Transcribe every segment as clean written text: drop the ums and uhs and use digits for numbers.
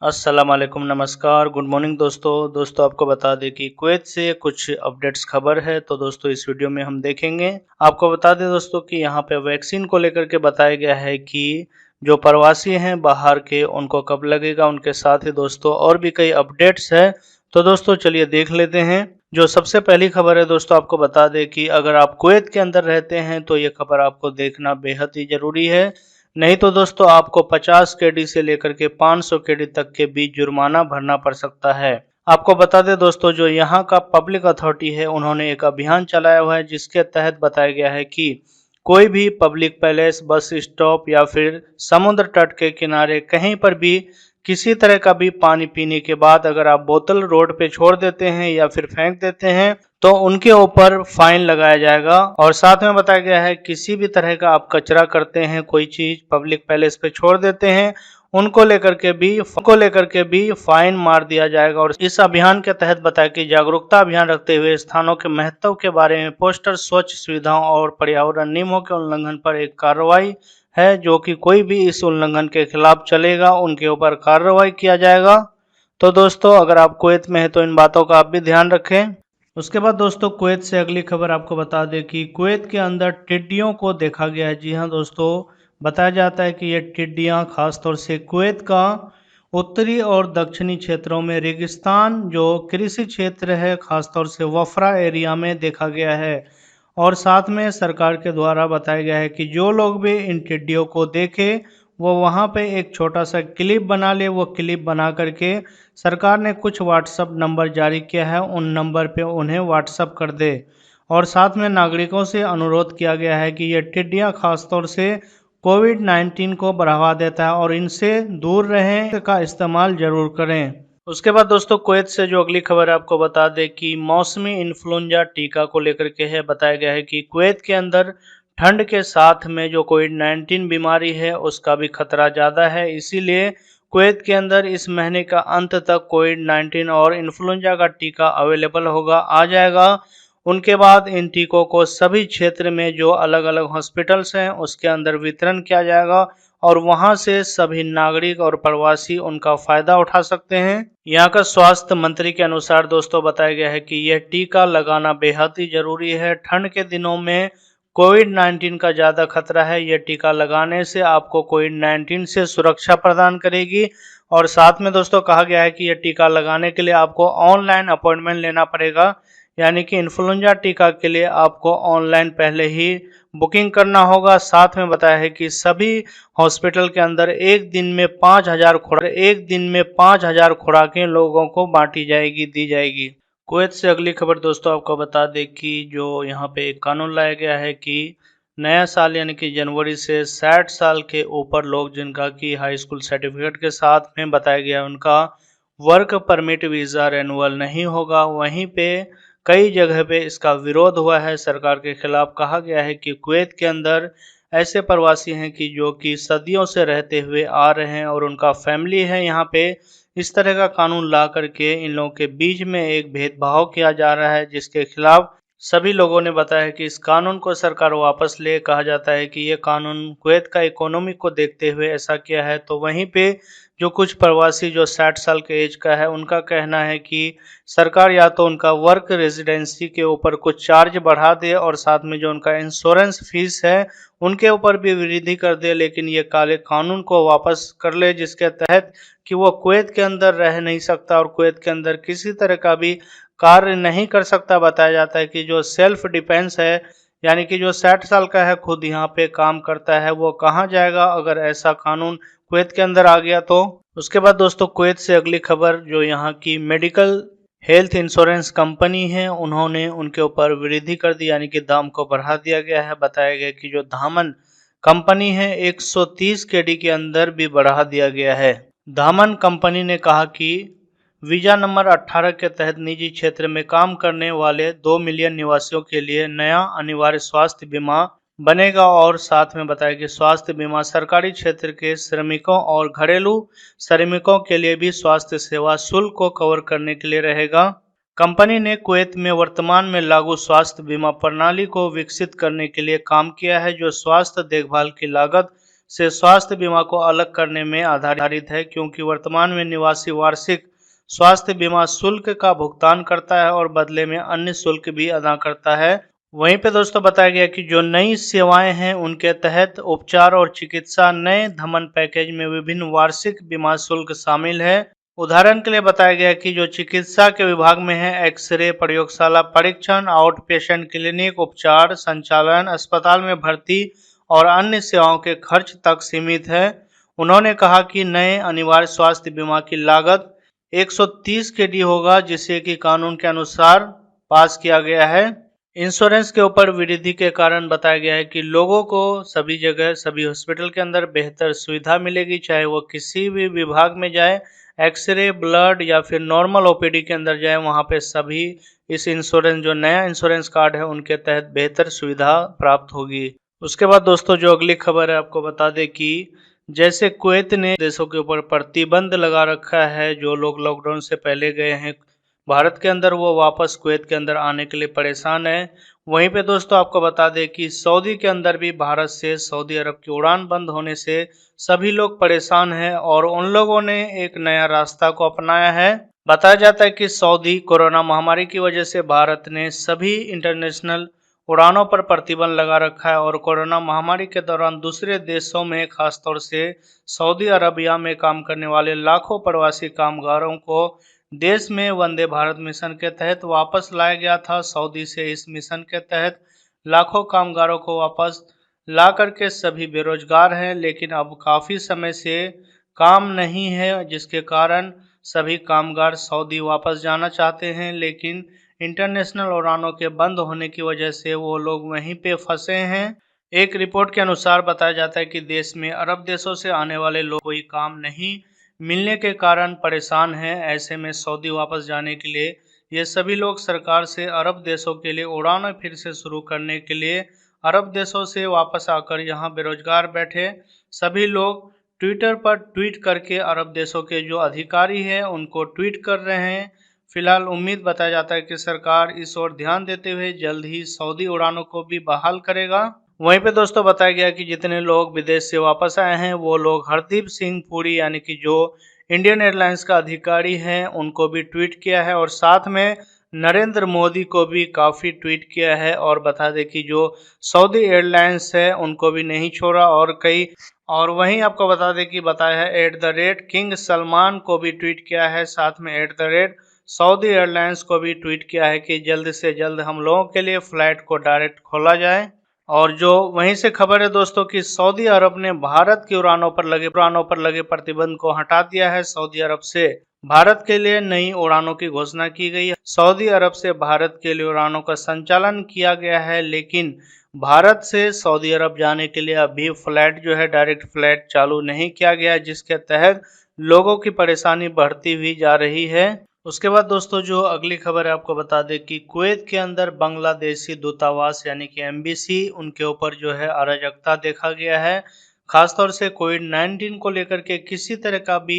अस्सलाम वालेकुम, नमस्कार, गुड मॉर्निंग दोस्तों आपको बता दें कि कुवैत से कुछ अपडेट्स खबर है। तो दोस्तों इस वीडियो में हम देखेंगे। आपको बता दें दोस्तों कि यहाँ पे वैक्सीन को लेकर के बताया गया है कि जो प्रवासी हैं बाहर के उनको कब लगेगा। उनके साथ ही दोस्तों और भी कई अपडेट्स है। तो दोस्तों चलिए देख लेते हैं। जो सबसे पहली खबर है दोस्तों, आपको बता दें कि अगर आप कुवैत के अंदर रहते हैं तो ये खबर आपको देखना बेहद ही जरूरी है। नहीं तो दोस्तों आपको 50 केडी से लेकर के 500 केडी तक के बीच जुर्माना भरना पड़ सकता है। आपको बता दें दोस्तों, जो यहाँ का पब्लिक अथॉरिटी है उन्होंने एक अभियान चलाया हुआ है, जिसके तहत बताया गया है कि कोई भी पब्लिक पैलेस, बस स्टॉप या फिर समुद्र तट के किनारे कहीं पर भी किसी तरह का भी पानी पीने के बाद अगर आप बोतल रोड पे छोड़ देते हैं या फिर फेंक देते हैं तो उनके ऊपर फाइन लगाया जाएगा। और साथ में बताया गया है किसी भी तरह का आप कचरा करते हैं, कोई चीज पब्लिक पैलेस पे छोड़ देते हैं, उनको लेकर के भी फाइन मार दिया जाएगा। और इस अभियान के तहत बताया कि जागरूकता अभियान रखते हुए स्थानों के महत्व के बारे में पोस्टर, स्वच्छ सुविधाओं और पर्यावरण नियमों के उल्लंघन पर एक कार्रवाई है, जो कि कोई भी इस उल्लंघन के खिलाफ चलेगा उनके ऊपर कार्रवाई किया जाएगा। तो दोस्तों अगर आप कुवैत में है तो इन बातों का आप भी ध्यान रखें। उसके बाद दोस्तों कुवैत से अगली खबर आपको बता दें कि कुवैत के अंदर टिड्डियों को देखा गया है। जी हाँ दोस्तों, बताया जाता है कि ये टिड्डियां खासतौर से कुवैत का उत्तरी और दक्षिणी क्षेत्रों में रेगिस्तान जो कृषि क्षेत्र है खासतौर से वफरा एरिया में देखा गया है। और साथ में सरकार के द्वारा बताया गया है कि जो लोग भी इन टिड्डियों को देखे वो वहाँ पे एक छोटा सा क्लिप बना ले। वो क्लिप बना करके सरकार ने कुछ व्हाट्सएप नंबर जारी किया है, उन नंबर पे उन्हें व्हाट्सएप कर दे। और साथ में नागरिकों से अनुरोध किया गया है कि ये टिड्डियाँ खासतौर से कोविड-19 को बढ़ावा देता है और इनसे दूर रहें, का इस्तेमाल जरूर करें। उसके बाद दोस्तों कुवैत से जो अगली खबर है आपको बता दें कि मौसमी इन्फ्लुएंजा टीका को लेकर के है। बताया गया है कि कुवैत के अंदर ठंड के साथ में जो कोविड-19 बीमारी है उसका भी खतरा ज़्यादा है, इसीलिए कुवैत के अंदर इस महीने का अंत तक कोविड-19 और इन्फ्लुएंजा का टीका अवेलेबल आ जाएगा। उनके बाद इन टीकों को सभी क्षेत्र में जो अलग अलग हॉस्पिटल्स हैं उसके अंदर वितरण किया जाएगा और वहां से सभी नागरिक और प्रवासी उनका फायदा उठा सकते हैं। यहाँ का स्वास्थ्य मंत्री के अनुसार दोस्तों बताया गया है कि यह टीका लगाना बेहद ही जरूरी है। ठंड के दिनों में कोविड-19 का ज़्यादा खतरा है। यह टीका लगाने से आपको कोविड-19 से सुरक्षा प्रदान करेगी। और साथ में दोस्तों कहा गया है कि यह टीका लगाने के लिए आपको ऑनलाइन अपॉइंटमेंट लेना पड़ेगा, यानी कि इन्फ्लुएंजा टीका के लिए आपको ऑनलाइन पहले ही बुकिंग करना होगा। साथ में बताया है कि सभी हॉस्पिटल के अंदर एक दिन में 5,000 खुराकें लोगों को दी जाएगी। कुवैत से अगली खबर दोस्तों आपको बता दें कि जो यहाँ पे एक कानून लाया गया है कि नया साल यानी कि जनवरी से 60 साल के ऊपर लोग जिनका कि हाई स्कूल सर्टिफिकेट के साथ में बताया गया उनका वर्क परमिट वीज़ा रेन्युअल नहीं होगा। वहीं पे कई जगह पे इसका विरोध हुआ है सरकार के खिलाफ। कहा गया है कि कुवैत के अंदर ऐसे प्रवासी हैं कि जो कि सदियों से रहते हुए आ रहे हैं और उनका फैमिली है यहाँ पे। इस तरह का कानून ला करके इन लोगों के बीच में एक भेदभाव किया जा रहा है, जिसके खिलाफ सभी लोगों ने बताया कि इस कानून को सरकार वापस ले। कहा जाता है कि ये कानून कुवैत का इकोनॉमी को देखते हुए ऐसा किया है। तो वहीं पे जो कुछ प्रवासी जो 60 साल के एज का है उनका कहना है कि सरकार या तो उनका वर्क रेजिडेंसी के ऊपर कुछ चार्ज बढ़ा दे और साथ में जो उनका इंश्योरेंस फीस है उनके ऊपर भी वृद्धि कर दे, लेकिन ये काले कानून को वापस कर ले, जिसके तहत कि वो कुवैत के अंदर रह नहीं सकता और कुवैत के अंदर किसी तरह का भी कार्य नहीं कर सकता। बताया जाता है कि जो सेल्फ डिफेंस है यानी कि जो 60 साल का है खुद यहाँ पे काम करता है, वो कहाँ जाएगा अगर ऐसा कानून कुवैत के अंदर आ गया तो। उसके बाद दोस्तों कुवैत से अगली खबर, जो यहाँ की मेडिकल हेल्थ इंश्योरेंस कंपनी है उन्होंने उनके ऊपर वृद्धि कर दी, यानी कि दाम को बढ़ा दिया गया है। बताया गया कि जो धामन कंपनी है 130 केडी के अंदर भी बढ़ा दिया गया है। धामन कंपनी ने कहा कि वीजा नंबर 18 के तहत निजी क्षेत्र में काम करने वाले 2 मिलियन निवासियों के लिए नया अनिवार्य स्वास्थ्य बीमा बनेगा। और साथ में बताया कि स्वास्थ्य बीमा सरकारी क्षेत्र के श्रमिकों और घरेलू श्रमिकों के लिए भी स्वास्थ्य सेवा शुल्क को कवर करने के लिए रहेगा। कंपनी ने कुवैत में वर्तमान में लागू स्वास्थ्य बीमा प्रणाली को विकसित करने के लिए काम किया है, जो स्वास्थ्य देखभाल की लागत से स्वास्थ्य बीमा को अलग करने में आधारित है, क्योंकि वर्तमान में निवासी वार्षिक स्वास्थ्य बीमा शुल्क का भुगतान करता है और बदले में अन्य शुल्क भी अदा करता है। वहीं पे दोस्तों बताया गया कि जो नई सेवाएं हैं उनके तहत उपचार और चिकित्सा नए धमन पैकेज में विभिन्न वार्षिक बीमा शुल्क शामिल है। उदाहरण के लिए बताया गया कि जो चिकित्सा के विभाग में है, एक्सरे, प्रयोगशाला परीक्षण, आउट पेशेंट क्लिनिक, उपचार संचालन, अस्पताल में भर्ती और अन्य सेवाओं के खर्च तक सीमित है। उन्होंने कहा कि नए अनिवार्य स्वास्थ्य बीमा की लागत 130 KD होगा, जिसे कि कानून के अनुसार पास किया गया है। इंश्योरेंस के ऊपर वृद्धि के कारण बताया गया है कि लोगों को सभी जगह सभी हॉस्पिटल के अंदर बेहतर सुविधा मिलेगी, चाहे वो किसी भी विभाग में जाए, एक्सरे, ब्लड या फिर नॉर्मल ओपीडी के अंदर जाए, वहाँ पे सभी इस इंश्योरेंस जो नया इंश्योरेंस कार्ड है उनके तहत बेहतर सुविधा प्राप्त होगी। उसके बाद दोस्तों जो अगली खबर है आपको बता दें कि जैसे कुवैत ने देशों के ऊपर प्रतिबंध लगा रखा है, जो लोग लॉकडाउन से पहले गए हैं भारत के अंदर वो वापस कुवैत के अंदर आने के लिए परेशान है। वहीं पे दोस्तों आपको बता दें कि सऊदी के अंदर भी भारत से सऊदी अरब की उड़ान बंद होने से सभी लोग परेशान हैं और उन लोगों ने एक नया रास्ता को अपनाया है। बताया जाता है कि सऊदी कोरोना महामारी की वजह से भारत ने सभी इंटरनेशनल उड़ानों पर प्रतिबंध लगा रखा है और कोरोना महामारी के दौरान दूसरे देशों में खासतौर से सऊदी अरबिया में काम करने वाले लाखों प्रवासी कामगारों को देश में वंदे भारत मिशन के तहत वापस लाया गया था। सऊदी से इस मिशन के तहत लाखों कामगारों को वापस ला करके सभी बेरोजगार हैं, लेकिन अब काफ़ी समय से काम नहीं है, जिसके कारण सभी कामगार सऊदी वापस जाना चाहते हैं, लेकिन इंटरनेशनल उड़ानों के बंद होने की वजह से वो लोग वहीं पे फंसे हैं। एक रिपोर्ट के अनुसार बताया जाता है कि देश में अरब देशों से आने वाले लोग कोई काम नहीं मिलने के कारण परेशान हैं। ऐसे में सऊदी वापस जाने के लिए ये सभी लोग सरकार से अरब देशों के लिए उड़ानें फिर से शुरू करने के लिए अरब देशों से वापस आकर यहाँ बेरोजगार बैठे सभी लोग ट्विटर पर ट्वीट करके अरब देशों के जो अधिकारी हैं उनको ट्वीट कर रहे हैं। फिलहाल उम्मीद बताया जाता है कि सरकार इस ओर ध्यान देते हुए जल्द ही सऊदी उड़ानों को भी बहाल करेगा। वहीं पे दोस्तों बताया गया कि जितने लोग विदेश से वापस आए हैं वो लोग हरदीप सिंह पुरी यानी कि जो इंडियन एयरलाइंस का अधिकारी हैं उनको भी ट्वीट किया है और साथ में नरेंद्र मोदी को भी काफ़ी ट्वीट किया है और बता दें कि जो सऊदी एयरलाइंस है उनको भी नहीं छोड़ा और वहीं आपको बता दें कि बताया है @किंग सलमान को भी ट्वीट किया है, साथ में सऊदी एयरलाइंस को भी ट्वीट किया है कि जल्द से जल्द हम लोगों के लिए फ़्लाइट को डायरेक्ट खोला जाए। और जो वहीं से खबर है दोस्तों कि सऊदी अरब ने भारत की उड़ानों पर लगे प्रतिबंध को हटा दिया है। सऊदी अरब से भारत के लिए नई उड़ानों की घोषणा की गई है। सऊदी अरब से भारत के लिए उड़ानों का संचालन किया गया है, लेकिन भारत से सऊदी अरब जाने के लिए अभी फ्लाइट जो है डायरेक्ट फ्लाइट चालू नहीं किया गया, जिसके तहत लोगों की परेशानी बढ़ती हुई जा रही है। उसके बाद दोस्तों जो अगली खबर है आपको बता दें कि कुवैत के अंदर बांग्लादेशी दूतावास यानी कि एम्बेसी उनके ऊपर जो है अराजकता देखा गया है। खासतौर से कोविड-19 को लेकर के किसी तरह का भी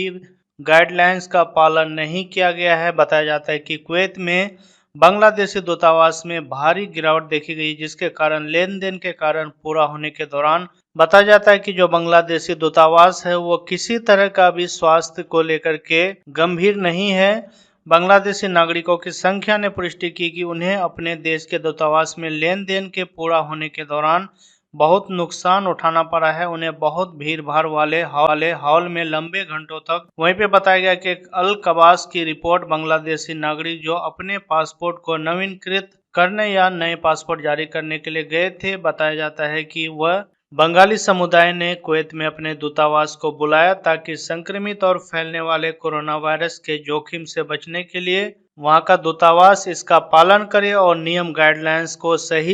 गाइडलाइंस का पालन नहीं किया गया है। बताया जाता है कि कुवैत में बांग्लादेशी दूतावास में भारी गिरावट देखी गई, जिसके कारण लेन देन के कारण पूरा होने के दौरान बताया जाता है कि जो बांग्लादेशी दूतावास है वो किसी तरह का भी स्वास्थ्य को लेकर के गंभीर नहीं है। बांग्लादेशी नागरिकों की संख्या ने पुष्टि की कि उन्हें अपने देश के दूतावास में लेन देन के पूरा होने के दौरान बहुत नुकसान उठाना पड़ा है। उन्हें बहुत भीड़ भाड़ वाले हॉल में लंबे घंटों तक। वहीं पे बताया गया कि अल कबास की रिपोर्ट बांग्लादेशी नागरिक जो अपने पासपोर्ट को नवीनीकृत करने या नए पासपोर्ट जारी करने के लिए गए थे, बताया जाता है कि वह बंगाली समुदाय ने कुवैत में अपने दूतावास को बुलाया ताकि संक्रमित और फैलने वाले कोरोना वायरस के जोखिम से बचने के लिए वहां का दूतावास इसका पालन करे और नियम गाइडलाइंस को सही